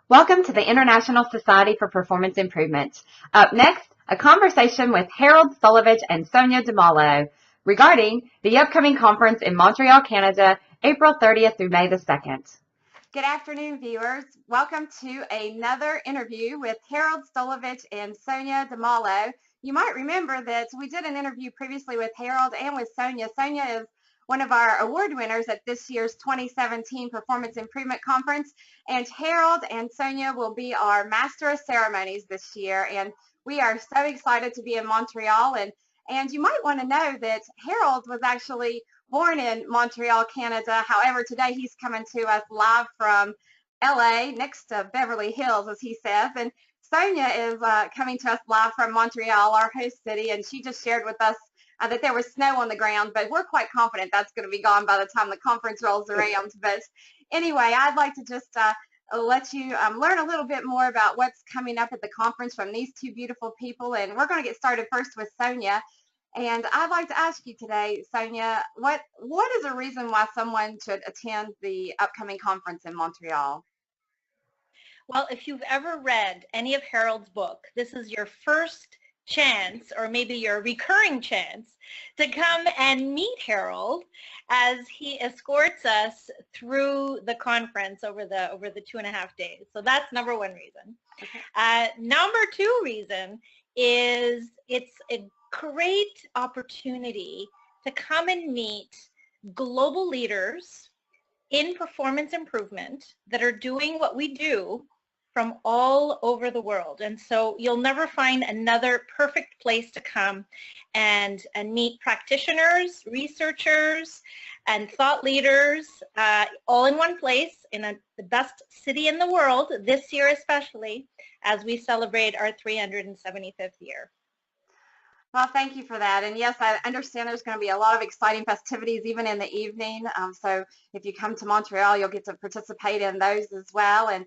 Welcome to the International Society for Performance Improvement. Up next, a conversation with Harold Stolovitch and Sonia Di Maulo regarding the upcoming conference in Montreal, Canada, April 30th through May the 2nd. Good afternoon, viewers. Welcome to another interview with Harold Stolovitch and Sonia Di Maulo. You might remember that we did an interview previously with Harold and with Sonia. Sonia is one of our award winners at this year's 2017 Performance Improvement Conference, and Harold and Sonia will be our Master of Ceremonies this year, and we are so excited to be in Montreal. And you might want to know that Harold was actually born in Montreal, Canada. However, today he's coming to us live from LA, next to Beverly Hills, as he says, and Sonia is coming to us live from Montreal, our host city, and she just shared with us that there was snow on the ground, but we're quite confident that's going to be gone by the time the conference rolls around. But anyway, I'd like to just let you learn a little bit more about what's coming up at the conference from these two beautiful people. And we're going to get started first with Sonia. And I'd like to ask you today, Sonia, what is a reason why someone should attend the upcoming conference in Montreal? Well, if you've ever read any of Harold's book, this is your first chance, or maybe your recurring chance, to come and meet Harold as he escorts us through the conference over the 2.5 days. So that's number one reason. Okay. Number two reason is it's a great opportunity to come and meet global leaders in performance improvement that are doing what we do from all over the world. And so you'll never find another perfect place to come and meet practitioners, researchers, and thought leaders all in one place in the best city in the world, this year especially, as we celebrate our 375th year. Well, thank you for that. And yes, I understand there's going to be a lot of exciting festivities even in the evening. So if you come to Montreal, you'll get to participate in those as well. And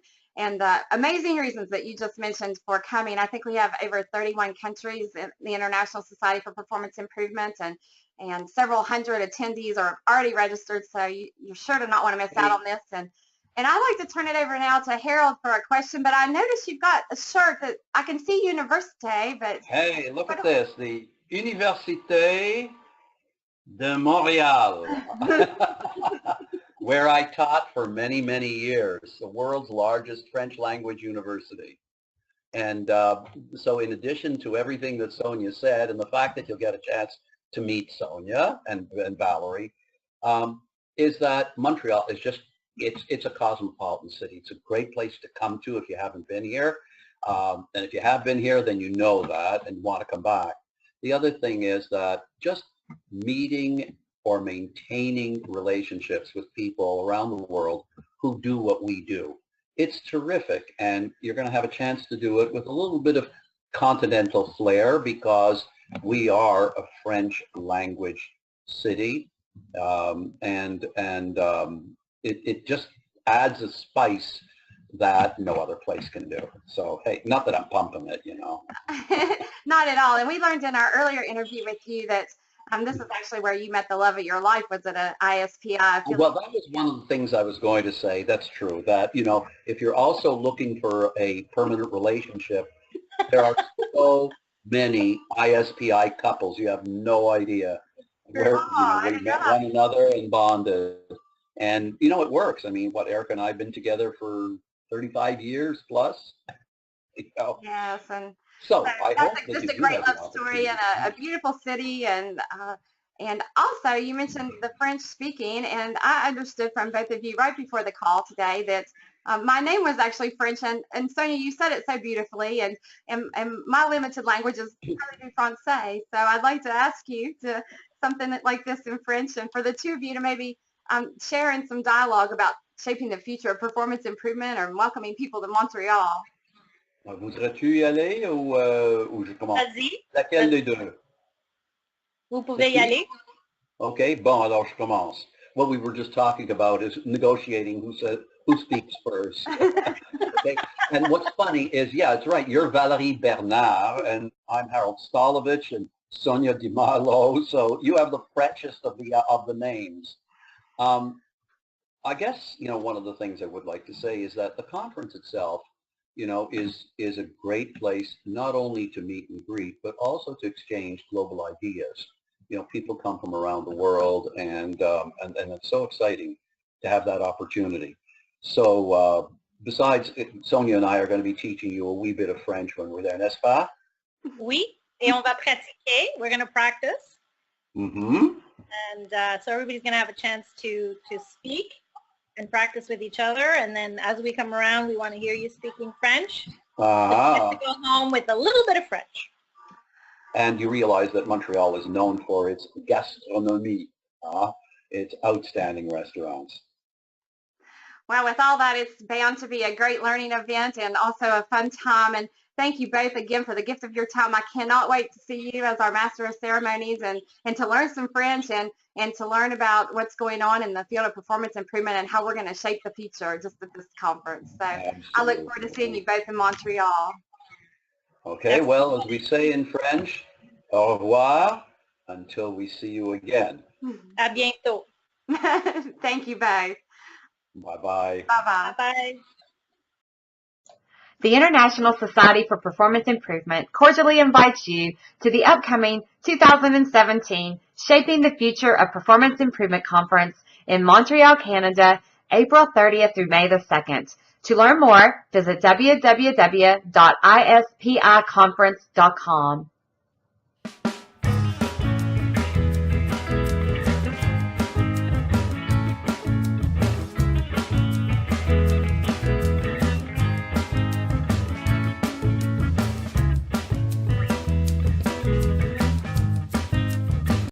amazing reasons that you just mentioned for coming. I think we have over 31 countries in the International Society for Performance Improvement, and several hundred attendees are already registered, so you're sure to not want to miss out on this. And I'd like to turn it over now to Harold for a question, but I noticed you've got a shirt that I can see Université, but... Hey, look at this, the Université de Montreal, where I taught for many, many years, the world's largest French language university. And so in addition to everything that Sonia said, and the fact that you'll get a chance to meet Sonia and Valerie, is that Montreal is just, it's a cosmopolitan city. It's a great place to come to if you haven't been here. And if you have been here, then you know that and want to come back. The other thing is that just meeting or maintaining relationships with people around the world who do what we do. It's terrific, and you're going to have a chance to do it with a little bit of continental flair because we are a French language city, it just adds a spice that no other place can do. So, hey, not that I'm pumping it, you know. Not at all. And we learned in our earlier interview with you that this is actually where you met the love of your life. Was it an ISPI? Well, that was one of the things I was going to say. That's true. That, you know, if you're also looking for a permanent relationship, there are so many ISPI couples. You have no idea where we met one another and bonded. And, you know, it works. I mean, what, Erica and I have been together for 35 years plus. You know? Yes, and so I hope that just a great love story and a beautiful city, and also you mentioned the French speaking, and I understood from both of you right before the call today that my name was actually French, and Sonia, you said it so beautifully, and my limited language is really Francais, so I'd like to ask you to something like this in French, and for the two of you to maybe share in some dialogue about shaping the future of performance improvement or welcoming people to Montreal. Voudrais-tu y aller ou je commence? Vas-y. Laquelle des deux? Vous pouvez y aller. Okay, bon, alors je commence. What we were just talking about is negotiating who speaks first. Okay? And what's funny is, yeah, it's right. You're Valerie Bernard, and I'm Harold Stolovitch and Sonia Di Maulo. So you have the freshest of the names. I guess, you know, one of the things I would like to say is that the conference itself is a great place not only to meet and greet, but also to exchange global ideas. People come from around the world, and it's so exciting to have that opportunity. So besides, Sonia and I are going to be teaching you a wee bit of French when we're there, n'est-ce pas? Oui, et on va pratiquer. We're going to practice. Mm-hmm. And so everybody's going to have a chance to speak and practice with each other. And then as we come around, we want to hear you speaking French. So you get to go home with a little bit of French. And you realize that Montreal is known for its gastronomie. It's outstanding restaurants. Well, with all that, it's bound to be a great learning event and also a fun time. And thank you both again for the gift of your time. I cannot wait to see you as our Master of Ceremonies and to learn some French and to learn about what's going on in the field of performance improvement and how we're going to shape the future just at this conference. So Absolutely. I look forward to seeing you both in Montreal. Okay, well, as we say in French, au revoir, until we see you again. À bientôt. Thank you both. Bye-bye. Bye-bye. Bye. The International Society for Performance Improvement cordially invites you to the upcoming 2017 Shaping the Future of Performance Improvement Conference in Montreal, Canada, April 30th through May the 2nd. To learn more, visit www.ispiconference.com.